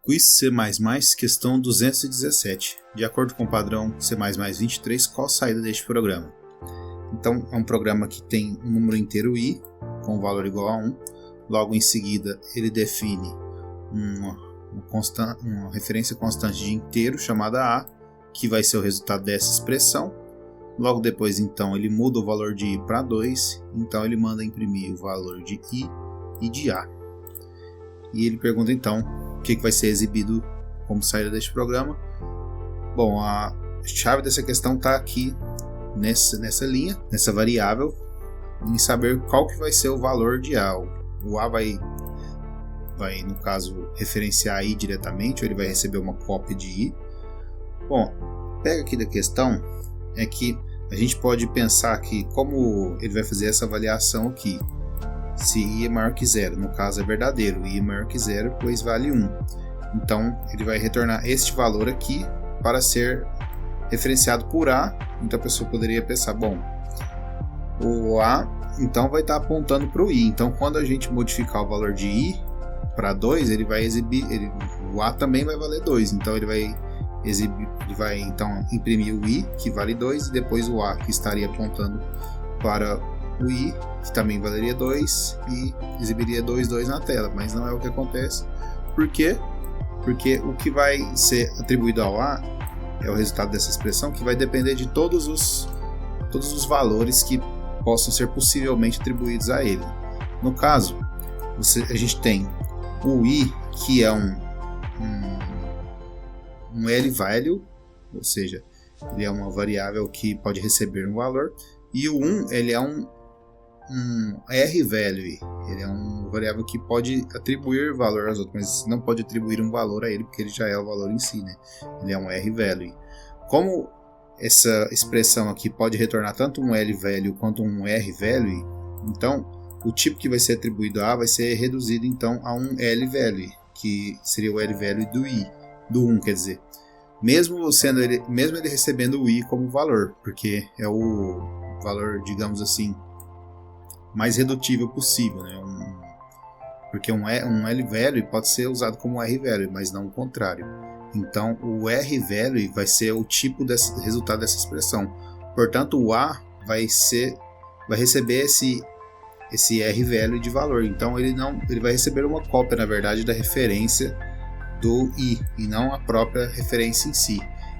Quiz C++, questão 217. De acordo com o padrão C++23, qual a saída deste programa? Então, é um programa que tem um número inteiro i, com valor igual a 1. Logo em seguida, ele define uma referência constante de inteiro chamada a, que vai ser o resultado dessa expressão. Logo depois, então, ele muda o valor de i para 2. Então, ele manda imprimir o valor de i e de a. E ele pergunta, então, o que vai ser exibido como saída deste programa. Bom, a chave dessa questão está aqui nessa linha, nessa variável, em saber qual que vai ser o valor de a. O a vai, no caso, referenciar i diretamente, ou ele vai receber uma cópia de i. Bom, pega aqui da questão, é que a gente pode pensar que como ele vai fazer essa avaliação aqui, se i é maior que 0, no caso é verdadeiro, i é maior que 0, pois vale 1. Então, ele vai retornar este valor aqui para ser referenciado por a. Então, a pessoa poderia pensar, bom, o a então vai estar apontando para o i. Então, quando a gente modificar o valor de i para 2, ele vai exibir, o a também vai valer 2. Então, ele vai então imprimir o i, que vale 2, e depois o a, que estaria apontando para o i, que também valeria 2, e exibiria 2, 2 na tela, mas não é o que acontece. Por quê? Porque o que vai ser atribuído ao a é o resultado dessa expressão, que vai depender de todos os valores que possam ser possivelmente atribuídos a ele. No caso, a gente tem o i, que é um L-value, ou seja, ele é uma variável que pode receber um valor, e o 1 ele é um R-value, ele é uma variável que pode atribuir valor aos outros, mas não pode atribuir um valor a ele, porque ele já é o valor em si, né? Ele é um R-value. Como essa expressão aqui pode retornar tanto um L-value quanto um R-value, então o tipo que vai ser atribuído a vai ser reduzido então a um L-value, que seria o L-value do 1, quer dizer, mesmo ele recebendo o i como valor, porque é o valor, digamos assim, mais redutível possível, né? Porque um L-value pode ser usado como R-value, mas não o contrário. Então, o R-value vai ser o tipo desse resultado dessa expressão. Portanto, o a vai receber esse R-value de valor. Então, ele vai receber uma cópia, na verdade, da referência do i, e não a própria referência em si.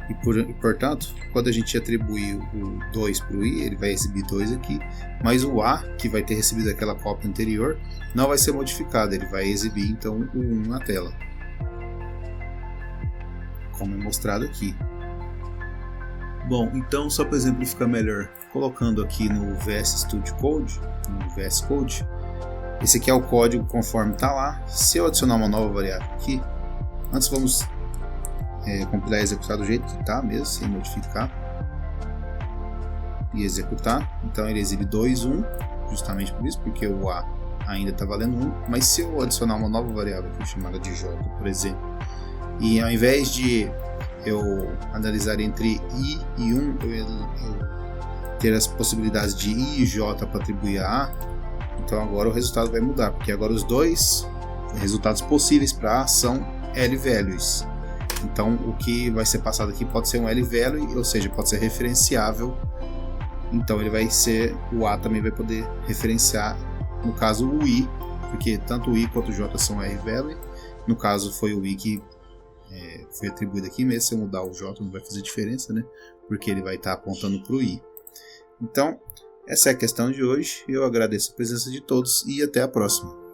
E portanto, quando a gente atribui o 2 para o i, ele vai exibir 2 aqui, mas o a, que vai ter recebido aquela cópia anterior, não vai ser modificado, ele vai exibir então o 1 na tela, como é mostrado aqui. Bom, então só para exemplificar melhor, colocando aqui no VS Studio Code, no VS Code, esse aqui é o código conforme está lá. Se eu adicionar uma nova variável aqui, antes vamos compilar e executar do jeito que está mesmo, sem modificar, e executar. Então ele exibe 2, 1, justamente por isso, porque o a ainda está valendo 1, mas se eu adicionar uma nova variável aqui, chamada de j, por exemplo, e ao invés de eu analisar entre i e 1, eu ter as possibilidades de i e j para atribuir a a, então agora o resultado vai mudar, porque agora os dois resultados possíveis para a são L-values. Então o que vai ser passado aqui pode ser um L-value, ou seja, pode ser referenciável. Então o a também vai poder referenciar, no caso o i, porque tanto o i quanto o j são R-value. No caso foi o i que foi atribuído aqui, mesmo se eu mudar o j não vai fazer diferença, né? Porque ele vai estar apontando para o i. Então essa é a questão de hoje. Eu agradeço a presença de todos e até a próxima.